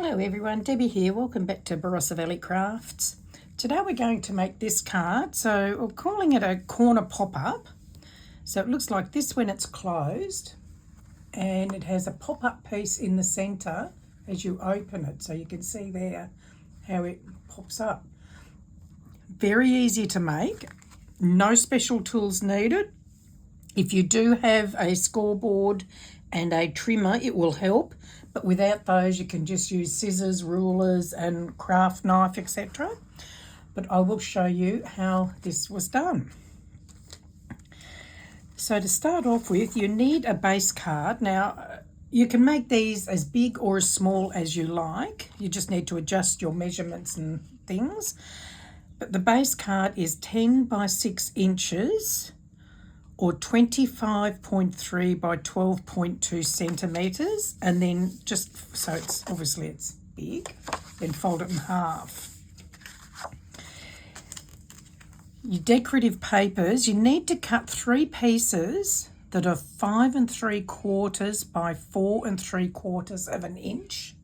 Hello everyone, Debbie here. Welcome back to Barossa Valley Crafts. Today we're going to make this card. So we're calling it a corner pop-up. So it looks like this when it's closed, and it has a pop-up piece in the centre as you open it. So you can see there how it pops up. Very easy to make, no special tools needed. If you do have a scoreboard and a trimmer, it will help. But without those, you can just use scissors, rulers and craft knife, etc. But I will show you how this was done. So to start off with, you need a base card. Now, you can make these as big or as small as you like. You just need to adjust your measurements and things. But the base card is 10 by 6 inches or 25.3 by 12.2 centimetres, and then just so it's obviously it's big, then fold it in half. Your decorative papers, you need to cut 3 pieces that are 5 3/4 by 4 3/4 of an inch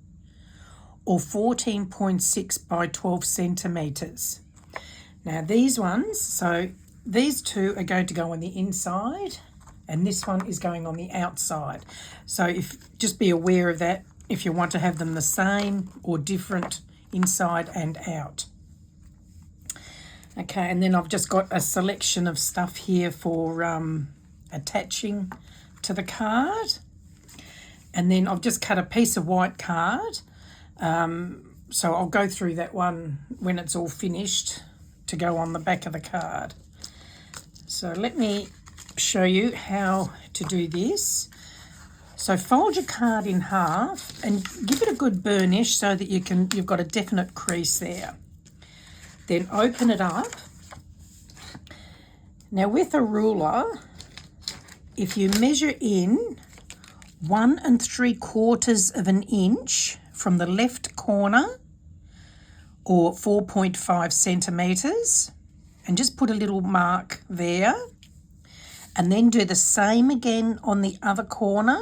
or 14.6 by 12 centimetres. Now these ones, so these two are going to go on the inside and this one is going on the outside. So just be aware of that if you want to have them the same or different inside and out. Okay, and then I've just got a selection of stuff here for attaching to the card. And then I've just cut a piece of white card. So I'll go through that one when it's all finished to go on the back of the card. So let me show you how to do this. So fold your card in half and give it a good burnish so that you've got a definite crease there. Then open it up. Now with a ruler, if you measure in 1 3/4 of an inch from the left corner or 4.5 centimetres, and just put a little mark there, and then do the same again on the other corner.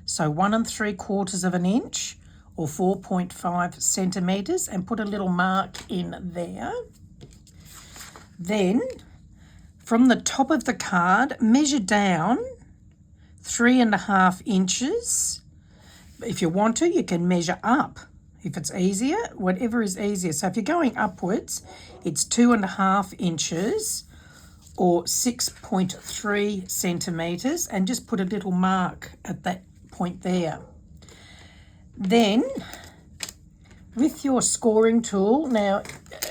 So 1 3/4 of an inch or 4.5 centimetres, and put a little mark in there. Then from the top of the card, measure down 3.5 inches. If you want to, you can measure up. If it's easier, whatever is easier. So if you're going upwards, it's 2.5 inches or 6.3 centimetres, and just put a little mark at that point there. Then with your scoring tool, now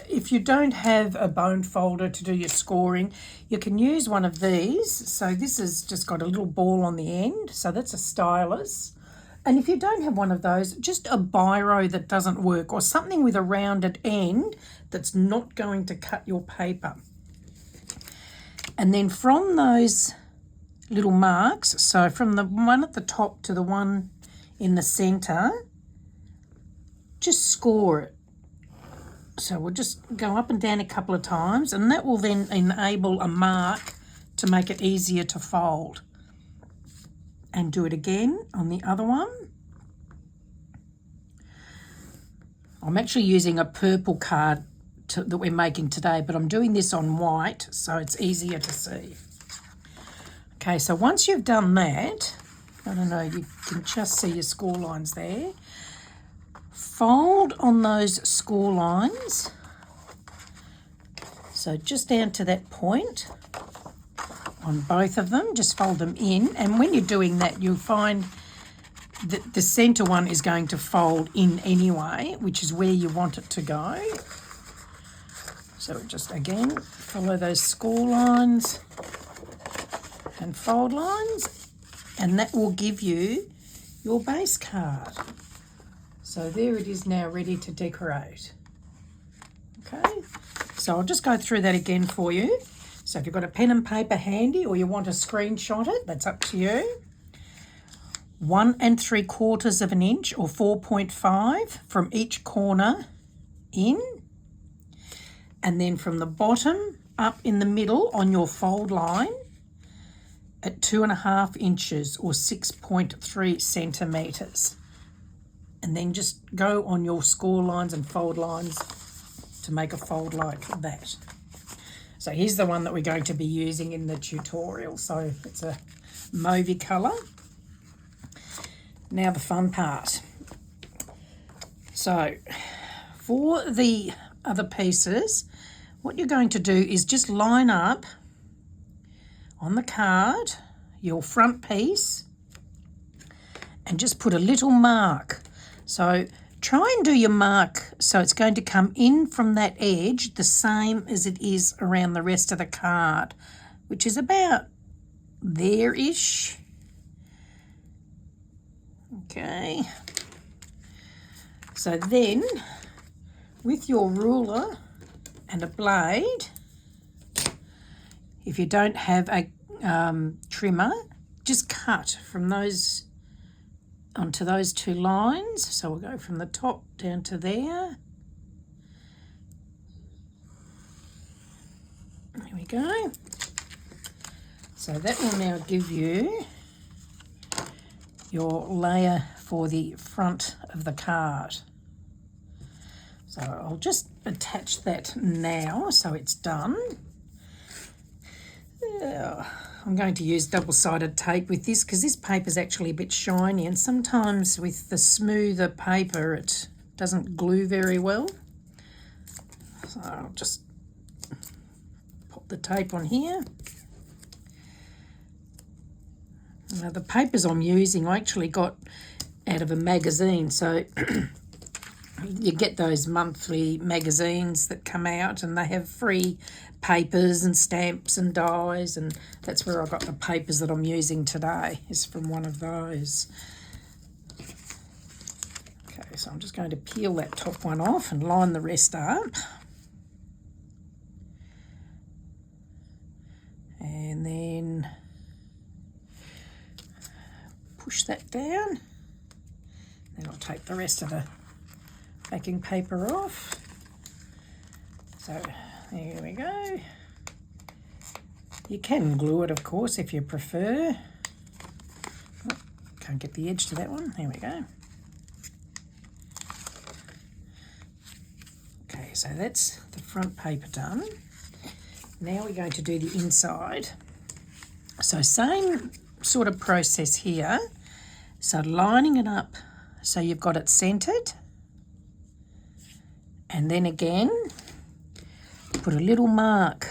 if you don't have a bone folder to do your scoring, you can use one of these. So this has just got a little ball on the end, so that's a stylus. And if you don't have one of those, just a biro that doesn't work, or something with a rounded end that's not going to cut your paper. And then from those little marks, so from the one at the top to the one in the centre, just score it. So we'll just go up and down a couple of times, and that will then enable a mark to make it easier to fold. And do it again on the other one. I'm actually using a purple card that we're making today, but I'm doing this on white so it's easier to see. Okay, so once you've done that, I don't know, you can just see your score lines there. Fold on those score lines, so just down to that point. On both of them, just fold them in, and when you're doing that, you'll find that the centre one is going to fold in anyway, which is where you want it to go. So just again, follow those score lines and fold lines, and that will give you your base card. So there it is now, ready to decorate. Okay, so I'll just go through that again for you. So if you've got a pen and paper handy, or you want to screenshot it, that's up to you. 1 3/4 of an inch or 4.5 from each corner in. And then from the bottom up in the middle on your fold line at 2.5 inches or 6.3 centimetres. and then just go on your score lines and fold lines to make a fold like that. So here's the one that we're going to be using in the tutorial. So it's a mauvey colour. Now the fun part. So for the other pieces, what you're going to do is just line up on the card your front piece and just put a little mark. So try and do your mark so it's going to come in from that edge the same as it is around the rest of the card, which is about there-ish. Okay. So then, with your ruler and a blade, if you don't have a trimmer, just cut from those onto those two lines. So we'll go from the top down to there. There we go. So that will now give you your layer for the front of the card. So I'll just attach that now so it's done. I'm going to use double-sided tape with this because this paper is actually a bit shiny, and sometimes with the smoother paper it doesn't glue very well. So I'll just pop the tape on here. Now the papers I'm using I actually got out of a magazine, so you get those monthly magazines that come out and they have free papers and stamps and dies, and that's where I got the papers that I'm using today, is from one of those. Okay, so I'm just going to peel that top one off and line the rest up. And then push that down. Then I'll take the rest of the backing paper off. So there we go. You can glue it, of course, if you prefer. Oh, can't get the edge to that one. There we go. Okay, so that's the front paper done. Now we're going to do the inside. So same sort of process here. So lining it up so you've got it centered. And then again, put a little mark.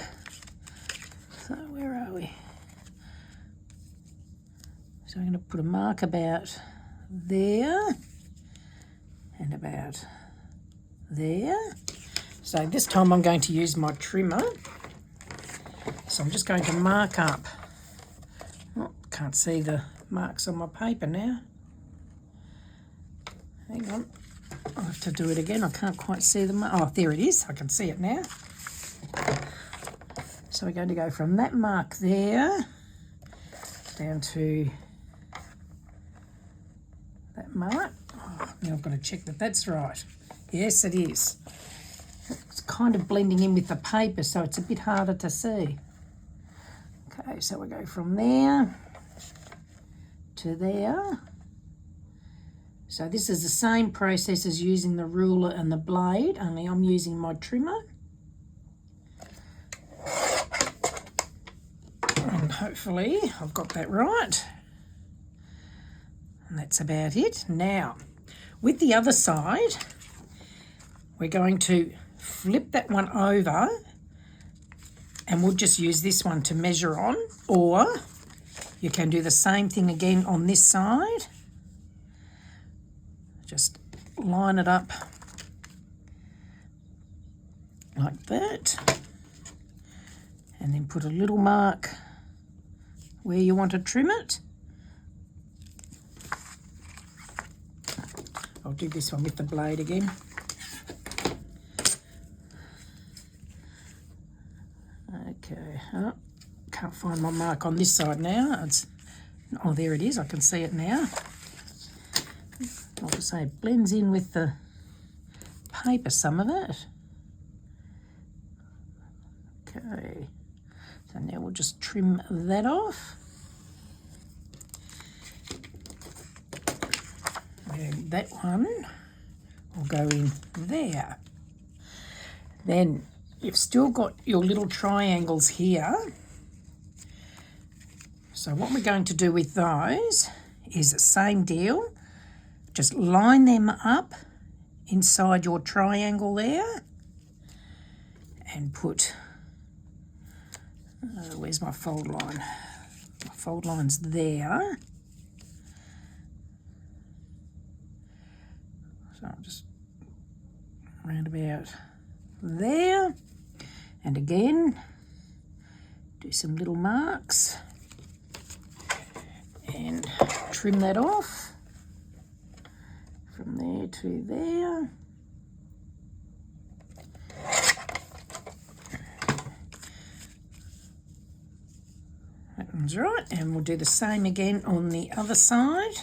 So where are we? So I'm going to put a mark about there and about there. So this time I'm going to use my trimmer. So I'm just going to mark up. Oh, can't see the marks on my paper now. Hang on. I'll have to do it again. I can't quite see them. Oh, there it is. I can see it now. So we're going to go from that mark there down to that mark. Oh, now I've got to check that that's right. Yes, it is. It's kind of blending in with the paper, so it's a bit harder to see. Okay, so we go from there to there. So this is the same process as using the ruler and the blade, only I'm using my trimmer. And hopefully I've got that right. And that's about it. Now, with the other side, we're going to flip that one over and we'll just use this one to measure on, or you can do the same thing again on this side. Just line it up like that and then put a little mark where you want to trim it. I'll do this one with the blade again. Okay, oh, can't find my mark on this side now. Oh, there it is, I can see it now. I'll just say it blends in with the paper, some of it. Okay, so now we'll just trim that off. And that one will go in there. Then you've still got your little triangles here. So what we're going to do with those is the same deal. Just line them up inside your triangle there and put, where's my fold line? My fold line's there. So I'm just round about there. And again, do some little marks and trim that off from there to there. That one's right, and we'll do the same again on the other side.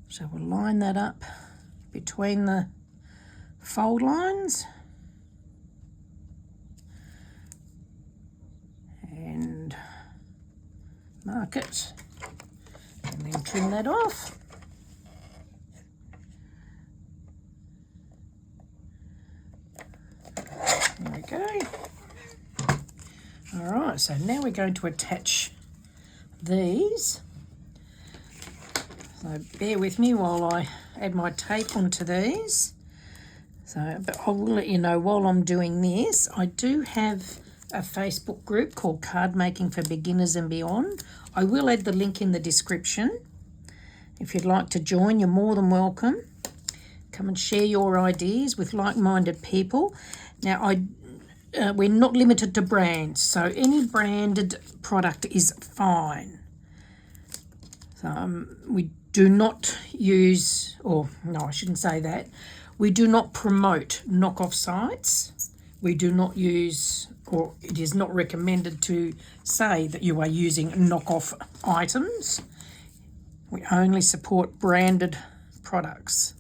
So we'll line that up between the fold lines and mark it, and then trim that off. There we go. All right, so now we're going to attach these. So bear with me while I add my tape onto these. So, but I will let you know while I'm doing this, I do have a Facebook group called Cardmaking for Beginners and Beyond. I will add the link in the description. If you'd like to join, you're more than welcome. Come and share your ideas with like-minded people. Now, we're not limited to brands, so any branded product is fine. We do not use, or no, I shouldn't say that. We do not promote knockoff sites. We do not use, or it is not recommended to say that you are using knockoff items. We only support branded products.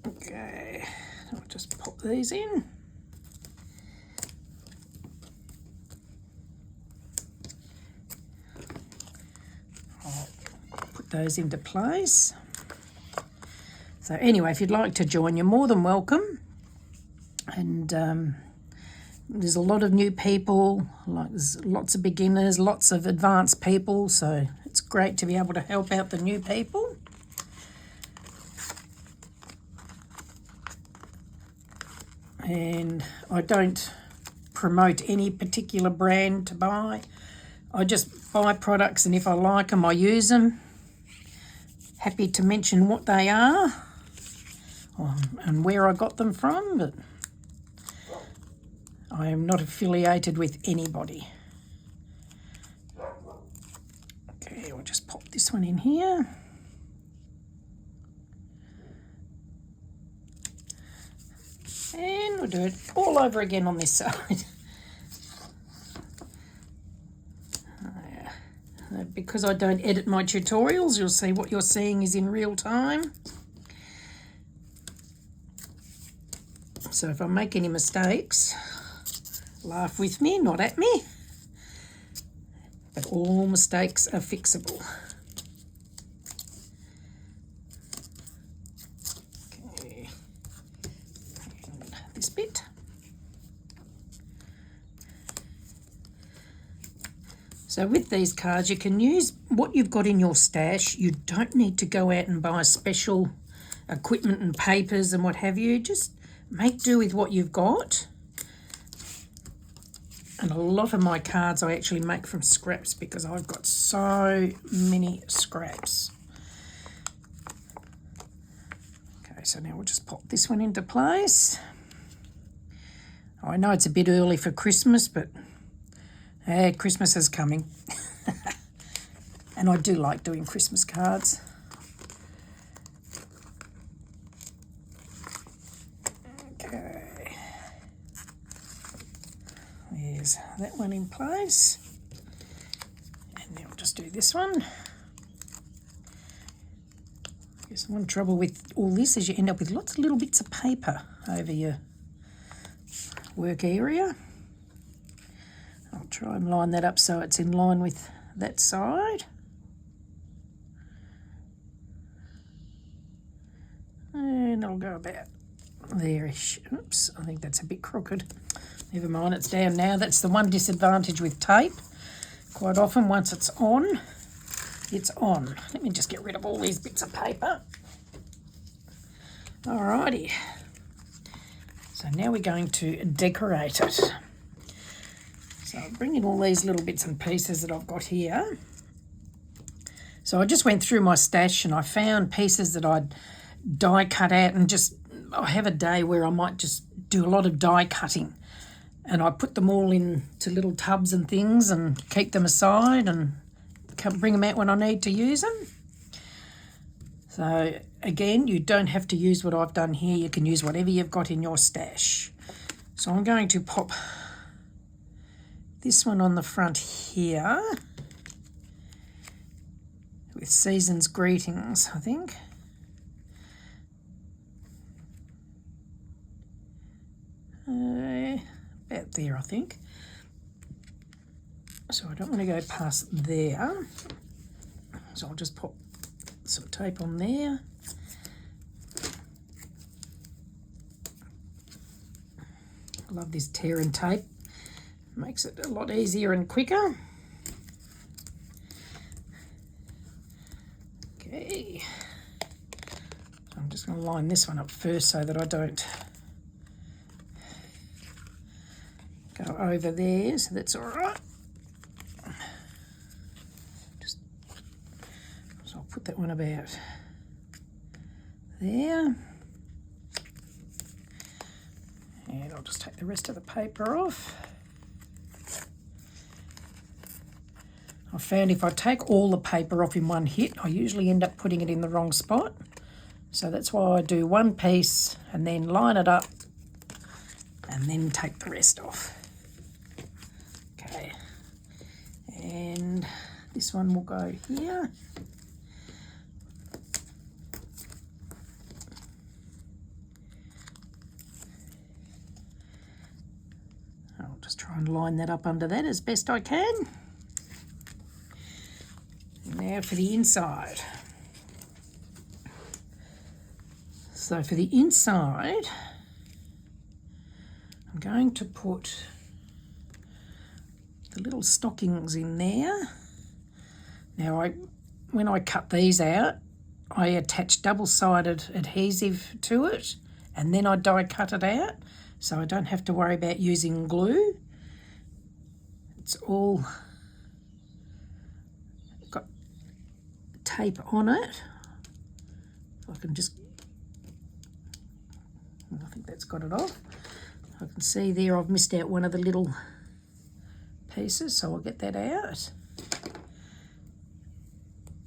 Okay, I'll just pop these in. I'll put those into place. So anyway, if you'd like to join, you're more than welcome. And there's a lot of new people, there's lots of beginners, lots of advanced people, so it's great to be able to help out the new people. And I don't promote any particular brand to buy. I just buy products, and if I like them, I use them. Happy to mention what they are and where I got them from, but I am not affiliated with anybody. Okay, we'll just pop this one in here. And we'll do it all over again on this side. Because I don't edit my tutorials, you'll see what you're seeing is in real time. So if I make any mistakes, laugh with me, not at me. But all mistakes are fixable. Okay. And this bit. So with these cards, you can use what you've got in your stash. You don't need to go out and buy special equipment and papers and what have you. Just make do with what you've got. And a lot of my cards I actually make from scraps because I've got so many scraps. Okay, so now we'll just pop this one into place. I know it's a bit early for Christmas, but Christmas is coming. And I do like doing Christmas cards. Okay. There's that one in place. And now we'll just do this one. I guess one trouble with all this is you end up with lots of little bits of paper over your work area. I'll try and line that up so it's in line with that side. I'll go about there-ish. Oops, I think that's a bit crooked. Never mind, it's down now. That's the one disadvantage with tape. Quite often, once it's on, it's on. Let me just get rid of all these bits of paper. Alrighty. So now we're going to decorate it. So I'll bring in all these little bits and pieces that I've got here. So I just went through my stash and I found pieces that I'd die cut out, and I have a day where I might just do a lot of die cutting, and I put them all into little tubs and things and keep them aside and bring them out when I need to use them. So again, you don't have to use what I've done here. You can use whatever you've got in your stash. So I'm going to pop this one on the front here with Season's Greetings, I think. About there, I think. So I don't want to go past there. So I'll just pop some tape on there. I love this tear and tape. Makes it a lot easier and quicker. Okay. So I'm just going to line this one up first so that I don't go over there, so that's all right. So I'll put that one about there. And I'll just take the rest of the paper off. I found if I take all the paper off in one hit, I usually end up putting it in the wrong spot. So that's why I do one piece and then line it up and then take the rest off. Okay, and this one will go here. I'll just try and line that up under that as best I can. Now for the inside. So for the inside, I'm going to put the little stockings in there. Now when I cut these out, I attach double-sided adhesive to it and then I die cut it out, so I don't have to worry about using glue. It's all got tape on it. I can just, I think that's got it off. I can see there I've missed out one of the little pieces, so I'll get that out.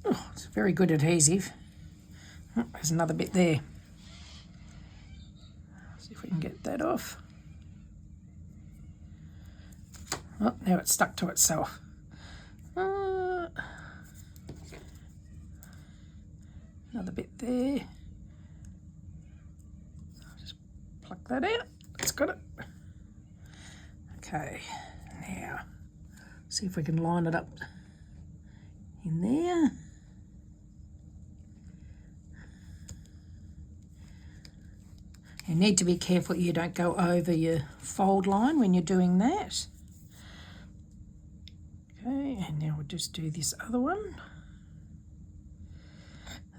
Oh, it's a very good adhesive. Oh, there's another bit there. See if we can get that off. Oh, now it's stuck to itself. Another bit there. I'll just pluck that out. It's got it. Okay, now see if we can line it up in there. You need to be careful you don't go over your fold line when you're doing that. Okay, and now we'll just do this other one.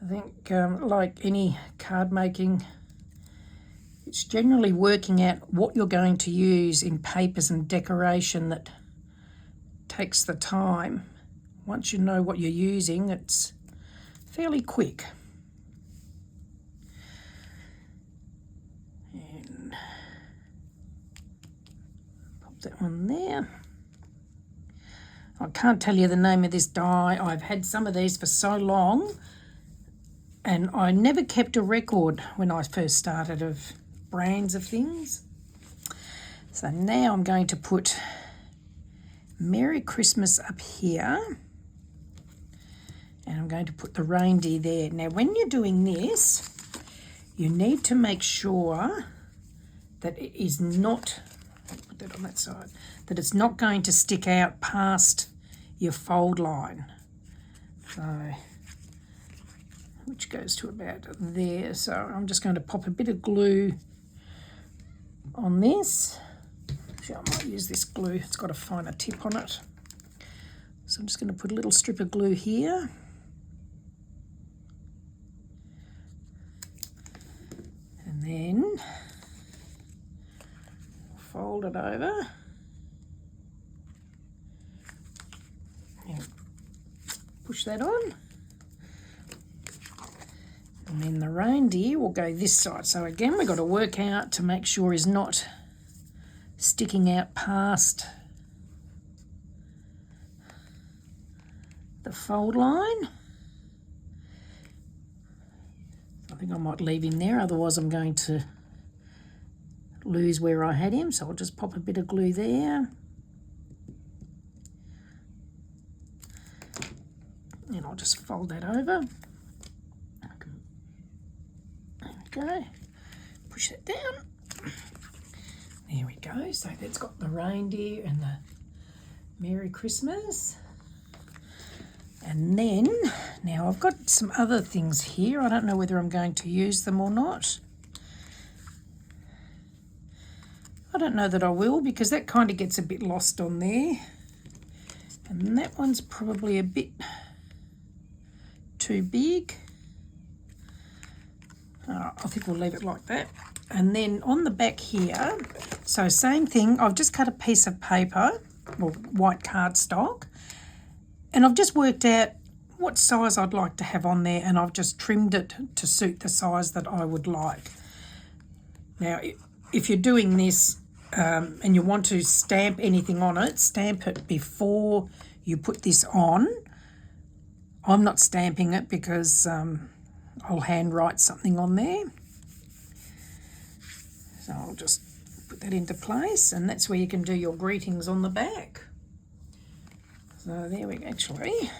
I think like any card making, it's generally working out what you're going to use in papers and decoration that takes the time. Once you know what you're using, it's fairly quick. And pop that one there. I can't tell you the name of this die. I've had some of these for so long and I never kept a record when I first started of brands of things. So now I'm going to put Merry Christmas up here and I'm going to put the reindeer there. Now when you're doing this, you need to make sure that it is not, put that on that side, that it's not going to stick out past your fold line. So which goes to about there. So I'm just going to pop a bit of glue on this. Actually, I might use this glue. It's got a finer tip on it. So I'm just going to put a little strip of glue here. And then fold it over. And push that on. And then the reindeer will go this side. So again, we've got to work out to make sure he's not sticking out past the fold line. I think I might leave him there, otherwise I'm going to lose where I had him. So I'll just pop a bit of glue there. And I'll just fold that over. There we go. Push that down. There we go. So that's got the reindeer and the Merry Christmas. And then, now I've got some other things here. I don't know whether I'm going to use them or not. I don't know that I will, because that kind of gets a bit lost on there. And that one's probably a bit too big. I think we'll leave it like that. And then on the back here, so same thing, I've just cut a piece of paper, or white cardstock, and I've just worked out what size I'd like to have on there, and I've just trimmed it to suit the size that I would like. Now, if you're doing this and you want to stamp anything on it, stamp it before you put this on. I'm not stamping it because I'll hand write something on there. So I'll just put that into place, and that's where you can do your greetings on the back. So there we go. Actually,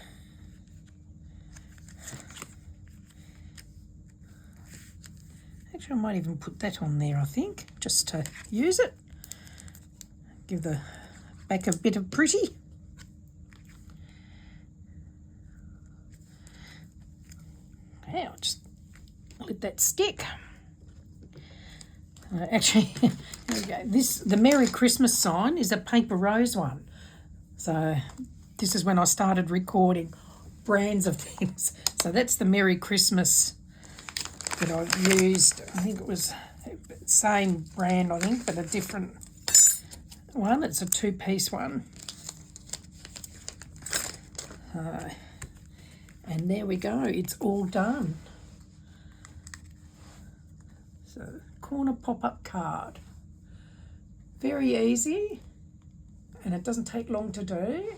I might even put that on there, I think, just to use it. Give the back a bit of pretty. Okay, I'll just let that stick. Actually, there we go. The Merry Christmas sign is a paper rose one. So this is when I started recording brands of things. So that's the Merry Christmas that I've used. I think it was the same brand, I think, but a different one. It's a two-piece one. And there we go. It's all done. So corner pop-up card. Very easy, and it doesn't take long to do.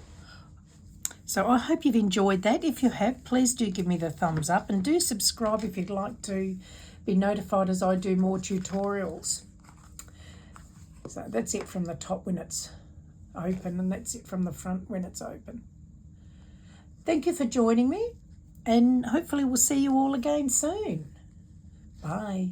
So I hope you've enjoyed that. If you have, please do give me the thumbs up, and do subscribe if you'd like to be notified as I do more tutorials. So that's it from the top when it's open, and that's it from the front when it's open. Thank you for joining me, and hopefully we'll see you all again soon. Bye.